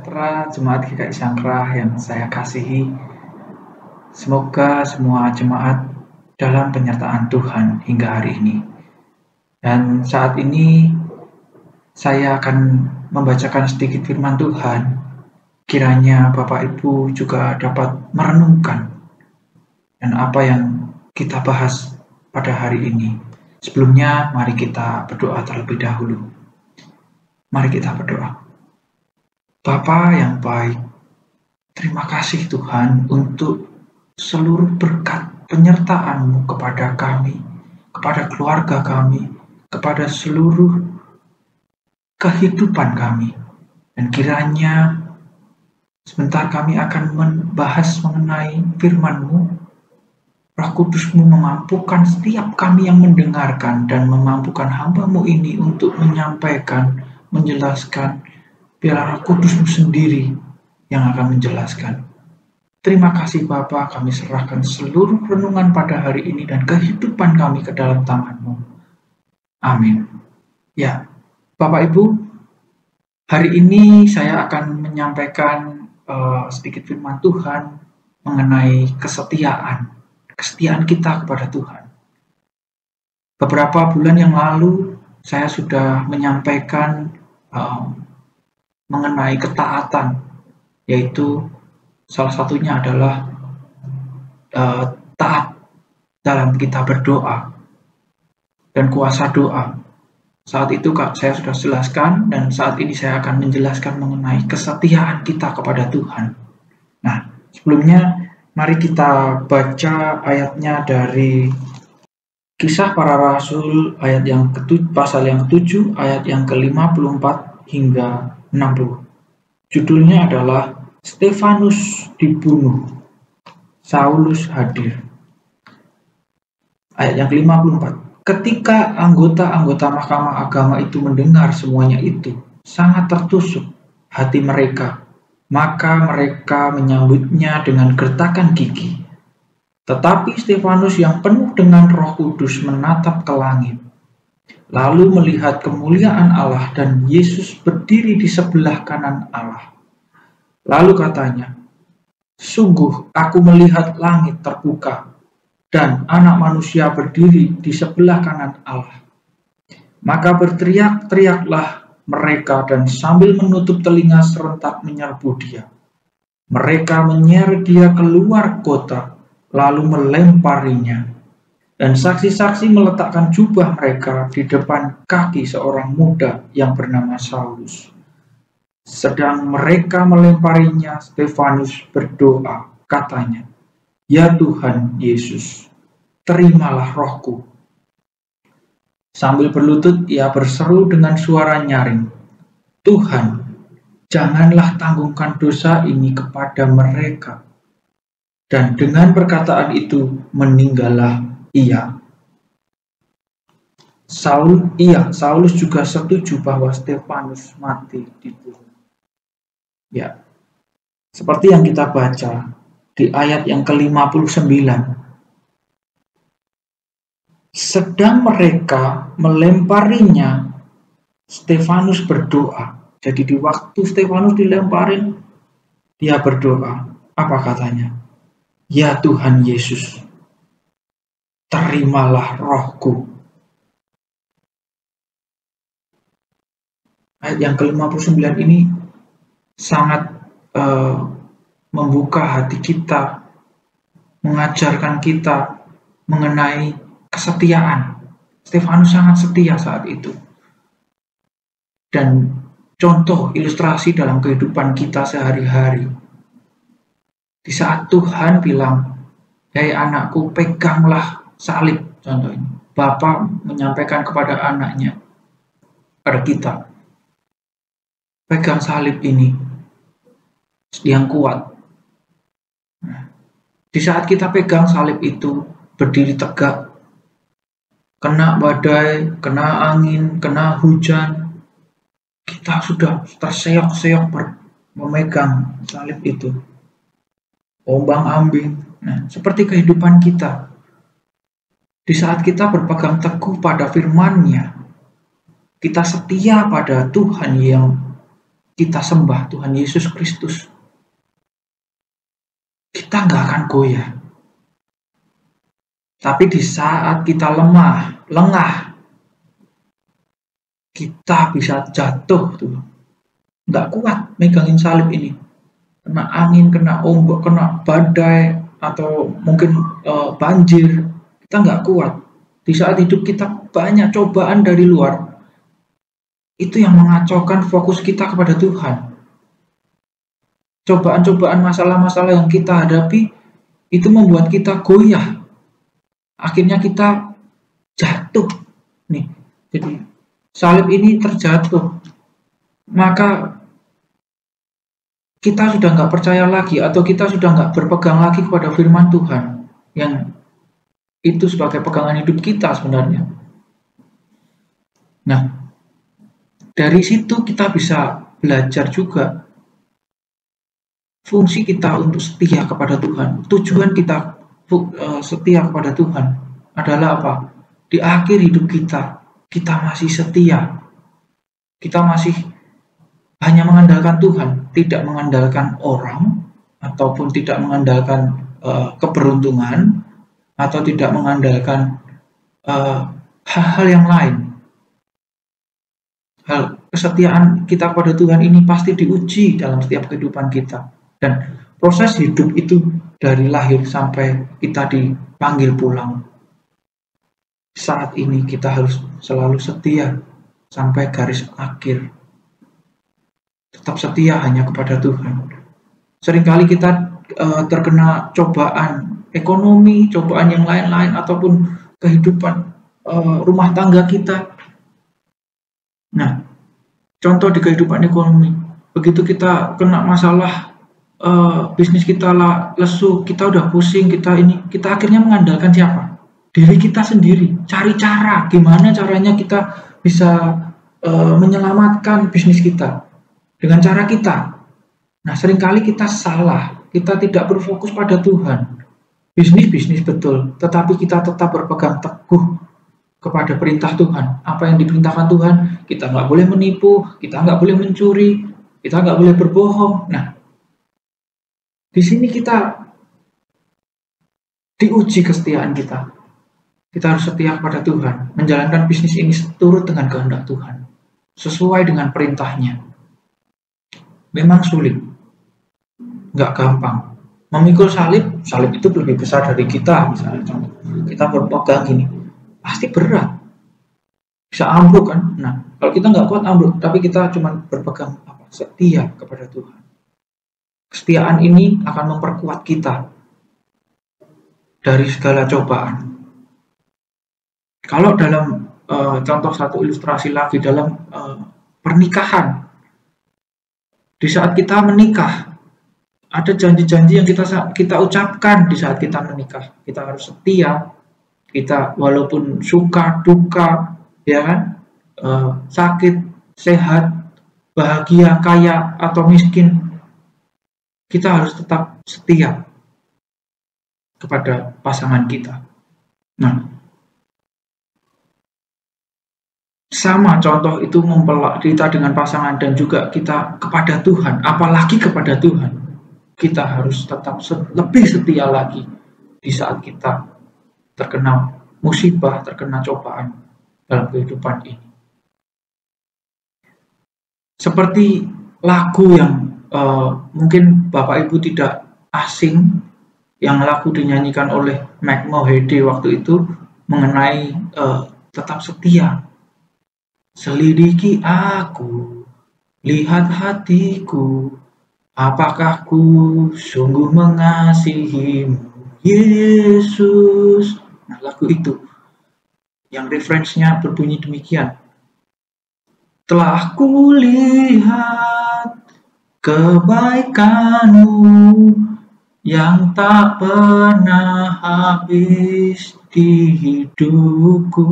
sejahtera jemaat GKI Sangkrah yang saya kasihi. Semoga semua jemaat dalam penyertaan Tuhan hingga hari ini. Dan saat ini saya akan membacakan sedikit firman Tuhan. Kiranya Bapak Ibu juga dapat merenungkan dan apa yang kita bahas pada hari ini. Sebelumnya mari kita berdoa terlebih dahulu. Mari kita berdoa. Bapa yang baik, terima kasih Tuhan untuk seluruh berkat penyertaan-Mu kepada kami, kepada keluarga kami, kepada seluruh kehidupan kami. Dan kiranya sebentar kami akan membahas mengenai firman-Mu. Roh Kudus-Mu memampukan setiap kami yang mendengarkan dan memampukan hamba-Mu ini untuk menyampaikan, menjelaskan. Biarlah Roh Kudus-Mu sendiri yang akan menjelaskan. Terima kasih Bapa, kami serahkan seluruh renungan pada hari ini dan kehidupan kami ke dalam tangan-Mu. Amin. Ya, Bapak Ibu, hari ini saya akan menyampaikan sedikit firman Tuhan mengenai kesetiaan kita kepada Tuhan. Beberapa bulan yang lalu saya sudah menyampaikan mengenai ketaatan, yaitu salah satunya adalah taat dalam kita berdoa dan kuasa doa. Saat itu saya sudah jelaskan dan saat ini saya akan menjelaskan mengenai kesetiaan kita kepada Tuhan. Nah, sebelumnya mari kita baca ayatnya dari Kisah Para Rasul pasal yang 7 ayat yang ke-54 hingga 60. Judulnya adalah Stefanus dibunuh, Saulus hadir. Ayat yang ke-54. Ketika anggota-anggota Mahkamah Agama itu mendengar semuanya itu, sangat tertusuk hati mereka. Maka mereka menyambutnya dengan gertakan gigi. Tetapi Stefanus yang penuh dengan Roh Kudus menatap ke langit, lalu melihat kemuliaan Allah dan Yesus berdiri di sebelah kanan Allah. Lalu katanya, "Sungguh aku melihat langit terbuka dan Anak Manusia berdiri di sebelah kanan Allah." Maka berteriak-teriaklah mereka dan sambil menutup telinga serentak menyerbu dia. Mereka menyeret dia keluar kota, lalu melemparinya. Dan saksi-saksi meletakkan jubah mereka di depan kaki seorang muda yang bernama Saulus. Sedang mereka melemparinya, Stefanus berdoa, katanya, "Ya Tuhan Yesus, terimalah rohku." Sambil berlutut ia berseru dengan suara nyaring, "Tuhan, janganlah tanggungkan dosa ini kepada mereka." Dan dengan perkataan itu meninggallah ia. Saulus juga setuju bahwa Stefanus mati dibunuh. Ya, seperti yang kita baca di ayat yang ke-59. Sedang mereka melemparinya, Stefanus berdoa. Jadi di waktu Stefanus dilemparin, dia berdoa. Apa katanya? "Ya Tuhan Yesus, terimalah rohku." Ayat yang ke-59 ini sangat membuka hati kita, mengajarkan kita mengenai kesetiaan. Stefanus sangat setia saat itu. Dan contoh ilustrasi dalam kehidupan kita sehari-hari. Di saat Tuhan bilang, "Hei anakku, peganglah salib," contohnya. Bapak menyampaikan kepada anaknya, pada kita, pegang salib ini yang kuat. Di saat kita pegang salib itu, berdiri tegak, kena badai, kena angin, kena hujan, kita sudah terseok-seok memegang salib itu. Ombang-ambing. Nah, seperti kehidupan kita. Di saat kita berpegang teguh pada firman-Nya, kita setia pada Tuhan yang kita sembah Tuhan Yesus Kristus, kita nggak akan goyah. Tapi di saat kita lemah, lengah, kita bisa jatuh tuh. Nggak kuat megangin salib ini. Kena angin, kena ombak, kena badai, atau mungkin banjir. Kita nggak kuat. Di saat hidup kita banyak cobaan dari luar, itu yang mengacaukan fokus kita kepada Tuhan. Cobaan-cobaan, masalah-masalah yang kita hadapi, itu membuat kita goyah. Akhirnya kita jatuh. Nih, jadi salib ini terjatuh. Maka kita sudah nggak percaya lagi, atau kita sudah nggak berpegang lagi kepada firman Tuhan, yang itu sebagai pegangan hidup kita sebenarnya. Nah, dari situ kita bisa belajar juga fungsi kita untuk setia kepada Tuhan. Tujuan kita setia kepada Tuhan adalah apa? Di akhir hidup kita, kita masih setia. Kita masih hanya mengandalkan Tuhan, tidak mengandalkan orang, ataupun tidak mengandalkan keberuntungan, atau tidak mengandalkan hal-hal yang lain. Kesetiaan kita kepada Tuhan ini pasti diuji dalam setiap kehidupan kita. Dan proses hidup itu dari lahir sampai kita dipanggil pulang. Saat ini kita harus selalu setia sampai garis akhir. Tetap setia hanya kepada Tuhan. Seringkali kita terkena cobaan ekonomi, cobaan yang lain-lain, ataupun kehidupan rumah tangga kita. Nah, contoh di kehidupan ekonomi, begitu kita kena masalah bisnis kita lesu, kita udah pusing, kita akhirnya mengandalkan siapa? Diri kita sendiri. Cari cara, gimana caranya kita bisa menyelamatkan bisnis kita dengan cara kita. Nah, seringkali kita salah, kita tidak berfokus pada Tuhan. Bisnis betul, tetapi kita tetap berpegang teguh kepada perintah Tuhan. Apa yang diperintahkan Tuhan, kita nggak boleh menipu, kita nggak boleh mencuri, kita nggak boleh berbohong. Nah, di sini kita diuji kesetiaan kita. Kita harus setia kepada Tuhan, menjalankan bisnis ini turut dengan kehendak Tuhan, sesuai dengan perintahnya. Memang sulit, nggak gampang. Memikul salib itu lebih besar dari kita, misalnya contoh. Kita berpegang gini, pasti berat, bisa ambruk kan. Nah, kalau kita nggak kuat ambruk, tapi kita cuma berpegang setia kepada Tuhan. Kesetiaan ini akan memperkuat kita dari segala cobaan. Kalau dalam contoh satu ilustrasi lagi, dalam pernikahan, di saat kita menikah, ada janji-janji yang kita ucapkan di saat kita menikah. Kita harus setia. Kita walaupun suka, duka, ya kan, sakit, sehat, bahagia, kaya, atau miskin, kita harus tetap setia kepada pasangan kita. Nah, sama contoh itu mempelak kita dengan pasangan, dan juga kita kepada Tuhan, apalagi kepada Tuhan. Kita harus tetap lebih setia lagi di saat kita terkena musibah, terkena cobaan dalam kehidupan ini. Seperti lagu yang mungkin Bapak Ibu tidak asing, yang lagu dinyanyikan oleh Mike Mohede waktu itu mengenai tetap setia. Selidiki aku, lihat hatiku, apakah ku sungguh mengasihimu, Yesus. Nah, lagu itu yang referensinya berbunyi demikian. Telah kulihat kebaikanmu yang tak pernah habis di hidupku.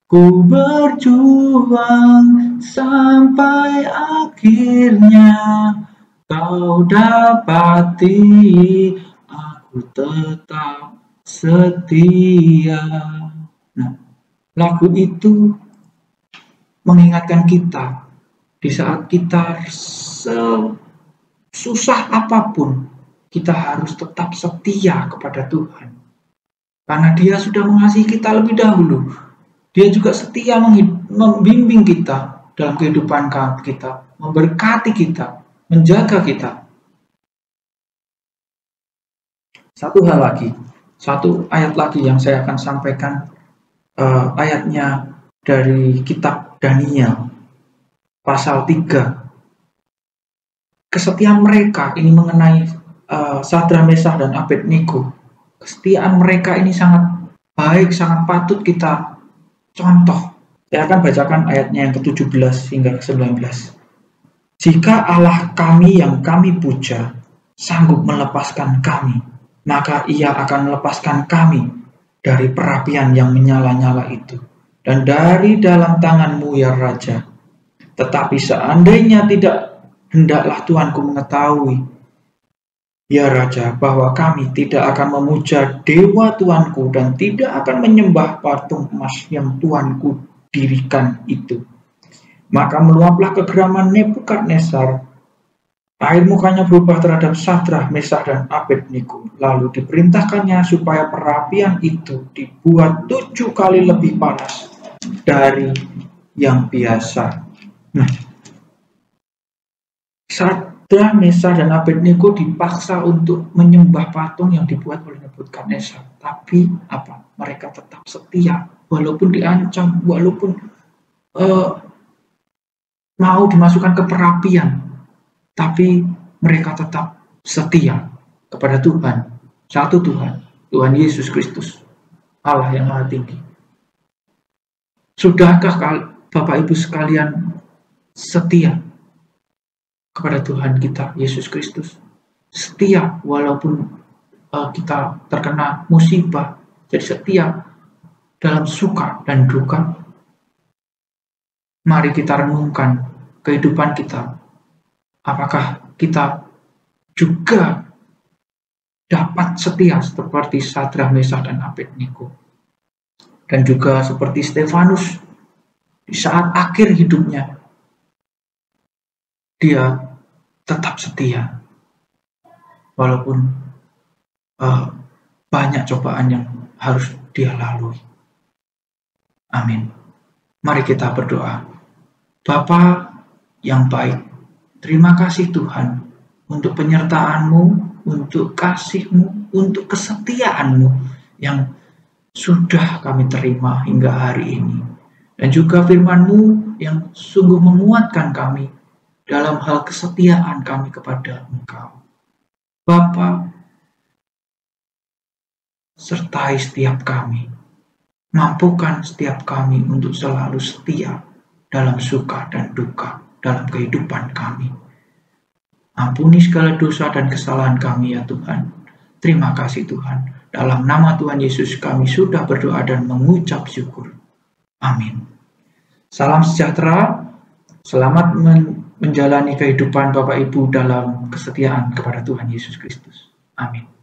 Ku berjuang sampai akhirnya kau dapati aku tetap setia. Nah, lagu itu mengingatkan kita Di saat kita susah apapun, kita harus tetap setia kepada Tuhan. Karena Dia sudah mengasihi kita lebih dahulu. Dia juga setia membimbing kita dalam kehidupan kita, memberkati kita, menjaga kita. Satu hal lagi, satu ayat lagi yang saya akan sampaikan, ayatnya dari kitab Daniel, pasal 3. Kesetiaan mereka ini mengenai Sadrak, Meshach, dan Abednego. Kesetiaan mereka ini sangat baik, sangat patut kita contoh. Saya akan bacakan ayatnya yang ke-17 hingga ke-19. Jika Allah kami yang kami puja sanggup melepaskan kami, maka Ia akan melepaskan kami dari perapian yang menyala-nyala itu, dan dari dalam tangan-Mu ya Raja. Tetapi seandainya tidak, hendaklah Tuanku mengetahui, ya Raja, bahwa kami tidak akan memuja dewa Tuanku dan tidak akan menyembah patung emas yang Tuanku dirikan itu. Maka meluaplah kegeraman Nebukadnezar. Air mukanya berubah terhadap Sadrak, Meshach, dan Abednego. Lalu diperintahkannya supaya perapian itu dibuat 7 kali lebih panas dari yang biasa. Nah, Sadrak, Meshach, dan Abednego dipaksa untuk menyembah patung yang dibuat oleh Nebukadnezar. Tapi apa? Mereka tetap setia, walaupun diancam, walaupun mau dimasukkan ke perapian. Tapi mereka tetap setia kepada Tuhan, satu Tuhan, Tuhan Yesus Kristus, Allah yang Maha Tinggi. Sudahkah Bapak Ibu sekalian setia kepada Tuhan kita, Yesus Kristus? Setia walaupun kita terkena musibah, jadi setia dalam suka dan duka. Mari kita renungkan kehidupan kita. Apakah kita juga dapat setia seperti Sadrak, Meshach, dan Abednego? Dan juga seperti Stefanus, di saat akhir hidupnya, dia tetap setia. Walaupun banyak cobaan yang harus dia lalui. Amin. Mari kita berdoa. Bapa yang baik, terima kasih Tuhan untuk penyertaan-Mu, untuk kasih-Mu, untuk kesetiaan-Mu yang sudah kami terima hingga hari ini. Dan juga firman-Mu yang sungguh menguatkan kami dalam hal kesetiaan kami kepada Engkau. Bapa, sertai setiap kami. Mampukan setiap kami untuk selalu setia dalam suka dan duka dalam kehidupan kami. Ampuni segala dosa dan kesalahan kami ya Tuhan. Terima kasih Tuhan. Dalam nama Tuhan Yesus kami sudah berdoa dan mengucap syukur. Amin. Salam sejahtera. Selamat menjalani kehidupan Bapak Ibu dalam kesetiaan kepada Tuhan Yesus Kristus. Amin.